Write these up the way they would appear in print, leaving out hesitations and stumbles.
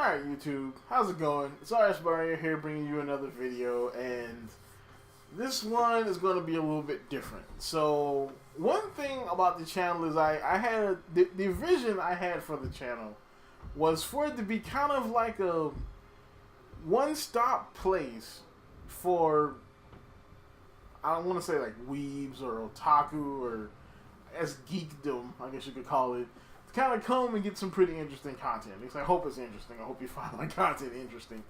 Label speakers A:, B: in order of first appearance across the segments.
A: Alright YouTube, how's it going? It's RSMario here bringing you another video, and this one is going to be a little bit different. So, one thing about the channel is I had, the vision I had for the channel was for it to be kind of like a one-stop place for, I don't want to say like weebs or otaku or as geekdom, I guess you could call it, to kind of come and get some pretty interesting content. At least I hope it's interesting. I hope you find my content interesting.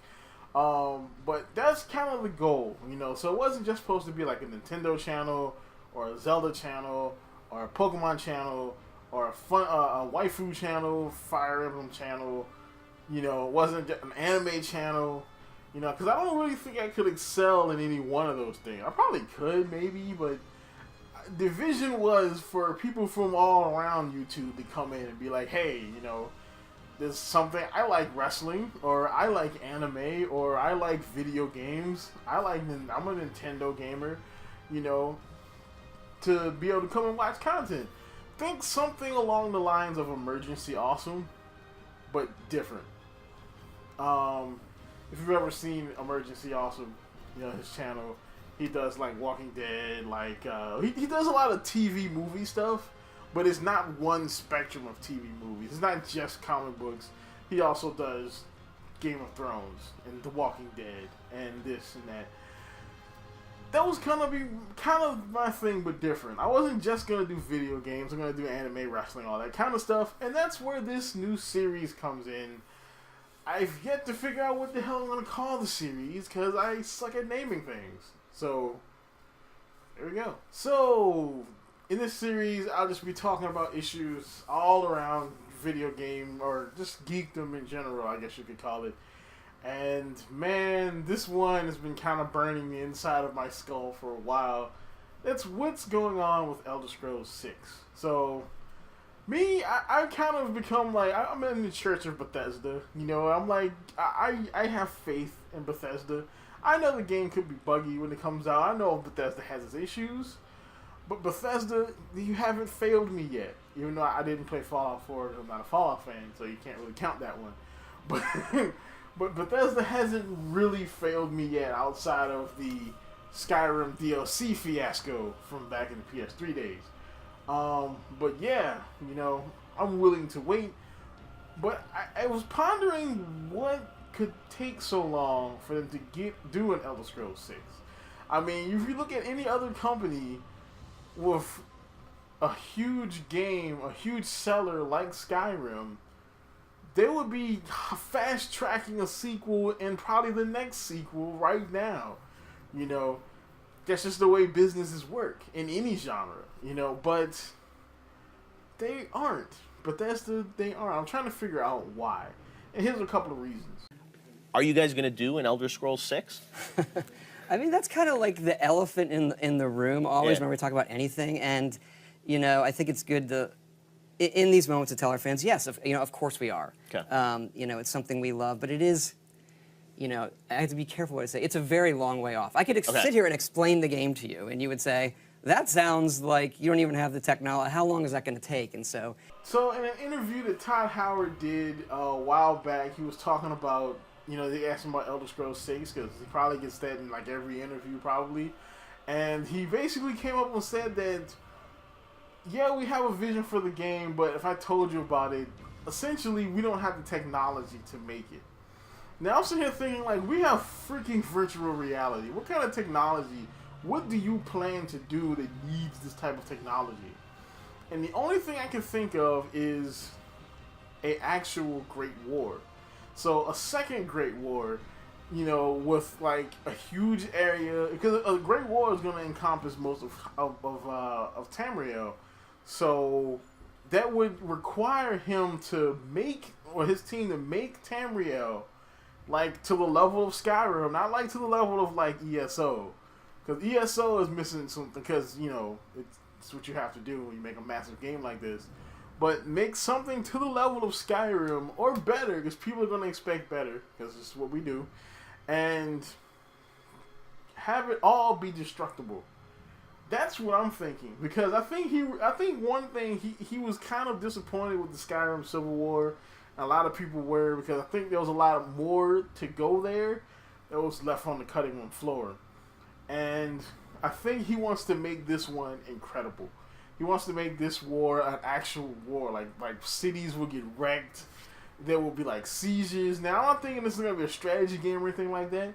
A: But that's kind of the goal, you know. So it wasn't just supposed to be like a Nintendo channel or a Zelda channel or a Pokemon channel or a waifu channel, Fire Emblem channel. You know, it wasn't just an anime channel. You know, because I don't really think I could excel in any one of those things. I probably could, maybe, but the vision was for people from all around YouTube to come in and be like, hey, you know, there's something, I like wrestling, or I like anime, or I like video games, I'm a Nintendo gamer, you know, to be able to come and watch content. Think something along the lines of Emergency Awesome, but different. If you've ever seen Emergency Awesome, you know, his channel, he does like Walking Dead, like he does a lot of TV movie stuff, but it's not one spectrum of TV movies. It's not just comic books. He also does Game of Thrones and The Walking Dead and this and that. That was kind of my thing, but different. I wasn't just gonna do video games. I'm gonna do anime, wrestling, all that kind of stuff, and that's where this new series comes in. I've yet to figure out what the hell I'm gonna call the series because I suck at naming things. So, there we go. So, in this series, I'll just be talking about issues all around video game, or just geekdom in general, I guess you could call it. And, man, this one has been kind of burning the inside of my skull for a while. That's what's going on with Elder Scrolls 6. So, me, I kind of become like, I'm in the Church of Bethesda. You know, I'm like, I have faith in Bethesda. I know the game could be buggy when it comes out. I know Bethesda has its issues. But Bethesda, you haven't failed me yet. Even though I didn't play Fallout 4, I'm not a Fallout fan, so you can't really count that one. But Bethesda hasn't really failed me yet outside of the Skyrim DLC fiasco from back in the PS3 days. But yeah, you know, I'm willing to wait. But I was pondering what could take so long for them to do an Elder Scrolls 6. I mean, if you look at any other company with a huge game, a huge seller like Skyrim, they would be fast tracking a sequel and probably the next sequel right now. You know, that's just the way businesses work in any genre, you know, but they aren't. They aren't. I'm trying to figure out why. And here's a couple of reasons.
B: Are you guys going to do an Elder Scrolls 6?
C: I mean, that's kind of like the elephant in the room always when we talk about anything. And, you know, I think it's good to, in these moments, to tell our fans, yes, of course we are.
B: Okay.
C: You know, it's something we love, but it is, you know, I have to be careful what I say. It's a very long way off. I could sit here and explain the game to you, and you would say, that sounds like you don't even have the technology. How long is that going to take? And so
A: in an interview that Todd Howard did a while back, he was talking about, you know, they asked him about Elder Scrolls 6 because he probably gets that in like every interview probably. And he basically came up and said that, yeah, we have a vision for the game, but if I told you about it, essentially we don't have the technology to make it. Now I'm sitting here thinking, like, we have freaking virtual reality. What kind of technology, what do you plan to do that needs this type of technology? And the only thing I can think of is an actual Great War. So a second Great War, you know, with like a huge area, because a Great War is going to encompass most of Tamriel. So that would require him to make, or his team to make Tamriel like to the level of Skyrim, not like to the level of like ESO. Because ESO is missing something, because, you know, it's what you have to do when you make a massive game like this. But make something to the level of Skyrim, or better, because people are going to expect better, because this is what we do. And have it all be destructible. That's what I'm thinking. Because I think one thing, he was kind of disappointed with the Skyrim Civil War, And a lot of people were, because I think there was a lot more to go there that was left on the cutting room floor. And I think he wants to make this one incredible. He wants to make this war an actual war. Like cities will get wrecked. There will be like sieges. Now, I'm not thinking this is going to be a strategy game or anything like that.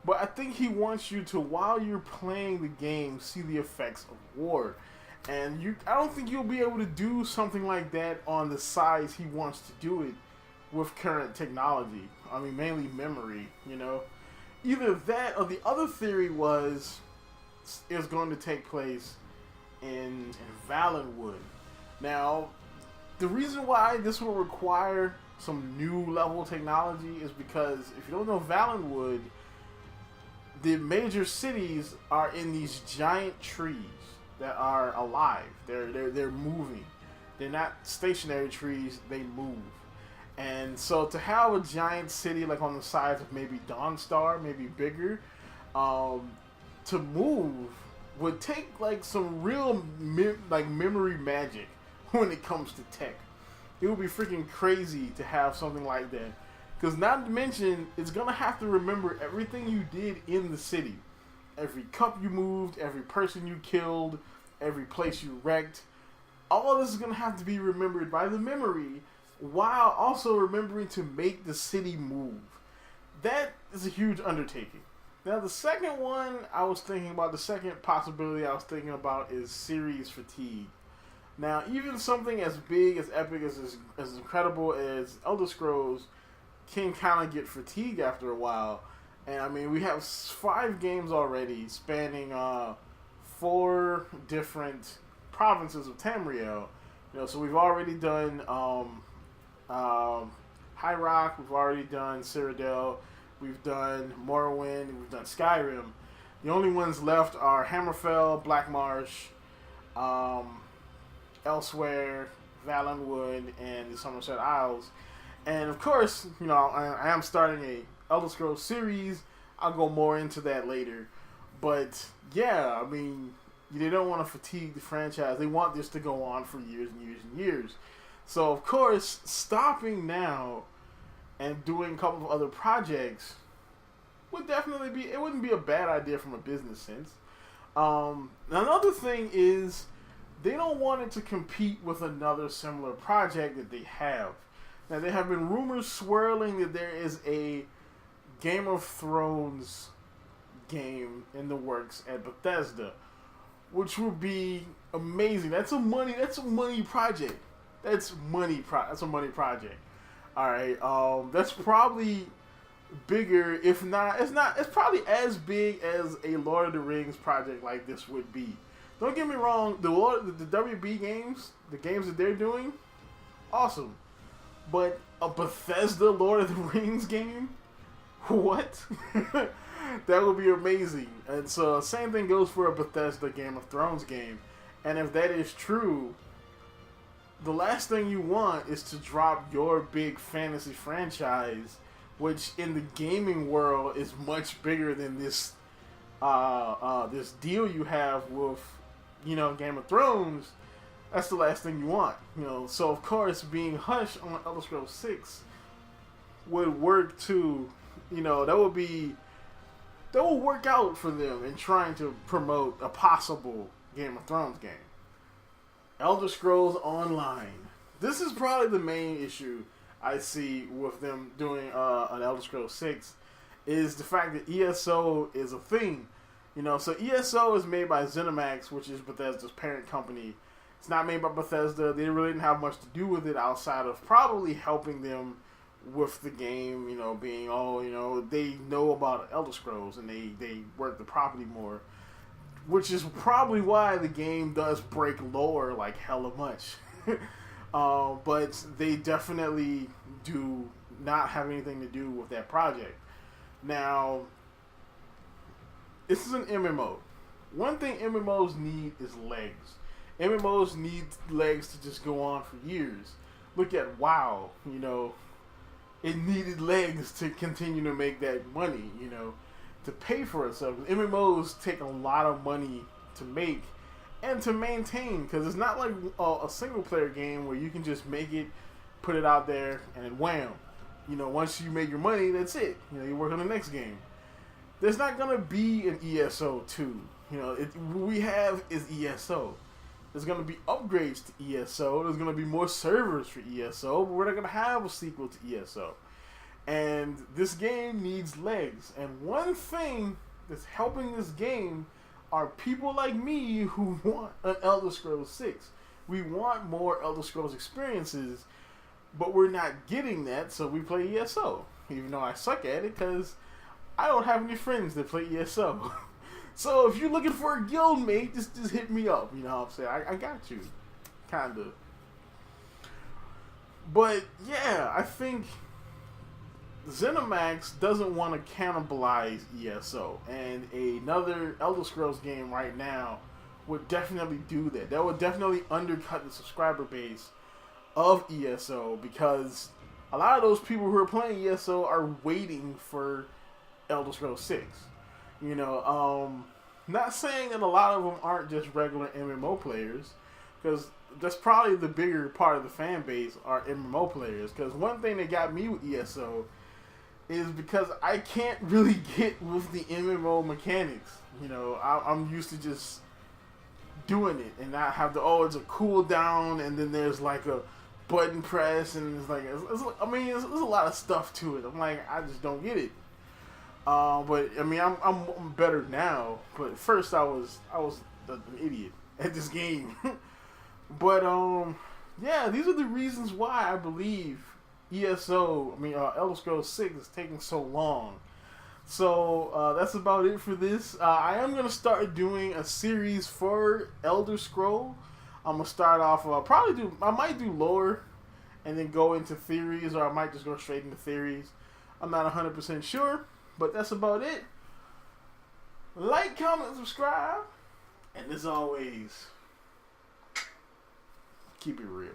A: But I think he wants you to, while you're playing the game, see the effects of war. And I don't think you'll be able to do something like that on the size he wants to do it with current technology. I mean, mainly memory, you know. Either that or the other theory was it's going to take place in Valenwood. Now, the reason why this will require some new level technology is because if you don't know Valenwood, the major cities are in these giant trees that are alive. They're moving. They're not stationary trees. They move. And so to have a giant city like on the size of maybe Dawnstar, maybe bigger, to move would take like some real memory magic when it comes to tech. It would be freaking crazy to have something like that. Because not to mention, it's going to have to remember everything you did in the city. Every cup you moved, every person you killed, every place you wrecked. All of this is going to have to be remembered by the memory, while also remembering to make the city move. That is a huge undertaking. Now, the second one the second possibility I was thinking about is series fatigue. Now, even something as big, as epic, as incredible as Elder Scrolls can kind of get fatigued after a while. And I mean, we have 5 games already spanning 4 different provinces of Tamriel. You know, so we've already done High Rock, we've already done Cyrodiil, we've done Morrowind, we've done Skyrim. The only ones left are Hammerfell, Blackmarsh, Elsewhere, Valenwood, and the Somerset Isles. And of course, you know, I am starting a Elder Scrolls series. I'll go more into that later. But yeah, I mean, they don't want to fatigue the franchise. They want this to go on for years and years and years. So of course, stopping now and doing a couple of other projects would definitely be, it wouldn't be a bad idea from a business sense. Another thing is they don't want it to compete with another similar project that they have. Now, there have been rumors swirling that there is a Game of Thrones game in the works at Bethesda, which would be amazing. That's a money project. That's a money project. All right. That's probably bigger, if not, it's probably as big as a Lord of the Rings project like this would be. Don't get me wrong, the WB games, the games that they're doing, awesome. But a Bethesda Lord of the Rings game? What? That would be amazing. And so, same thing goes for a Bethesda Game of Thrones game. And if that is true, the last thing you want is to drop your big fantasy franchise, which in the gaming world is much bigger than this this deal you have with, you know, Game of Thrones. That's the last thing you want, you know. So of course, being Hush on Elder Scrolls 6 would work to, you know, that will work out for them in trying to promote a possible Game of Thrones game. Elder Scrolls Online. This is probably the main issue I see with them doing an Elder Scrolls 6 is the fact that ESO is a thing. You know, so ESO is made by ZeniMax, which is Bethesda's parent company. It's not made by Bethesda. They really didn't have much to do with it outside of probably helping them with the game, you know, being, you know, they know about Elder Scrolls and they work the property more, which is probably why the game does break lore like hella much. But they definitely do not have anything to do with that project. Now, this is an MMO. One thing MMOs need is legs. MMOs need legs to just go on for years. Look at WoW, you know. It needed legs to continue to make that money, you know, to pay for itself. MMOs take a lot of money to make and to maintain, because it's not like a single player game where you can just make it put it out there, and then wham. You know, once you make your money, that's it. You know, you work on the next game. There's not gonna be an ESO 2. You know, what we have is ESO. There's gonna be upgrades to ESO. There's gonna be more servers for ESO, but we're not gonna have a sequel to ESO. And this game needs legs. And one thing that's helping this game are people like me who want an Elder Scrolls 6. We want more Elder Scrolls experiences, but we're not getting that, so we play ESO. Even though I suck at it, because I don't have any friends that play ESO. So if you're looking for a guild mate, just hit me up. You know what I'm saying? I got you. Kind of. But, yeah, I think ZeniMax doesn't want to cannibalize ESO. And another Elder Scrolls game right now would definitely do that. That would definitely undercut the subscriber base of ESO, because a lot of those people who are playing ESO are waiting for Elder Scrolls 6. You know, not saying that a lot of them aren't just regular MMO players, because that's probably the bigger part of the fan base are MMO players. Because one thing that got me with ESO is because I can't really get with the MMO mechanics. You know, I'm used to just doing it and not have the, it's a cooldown, and then there's like a button press, and it's like, there's a lot of stuff to it. I'm like, I just don't get it. But I mean, I'm better now. But first, I was an idiot at this game. But yeah, these are the reasons why I believe Elder Scrolls 6 is taking so long. So that's about it for this. I am gonna start doing a series for Elder Scroll. I'm gonna start off. I might do lore, and then go into theories, or I might just go straight into theories. I'm not 100% sure. But that's about it. Like, comment, subscribe. And as always, keep it real.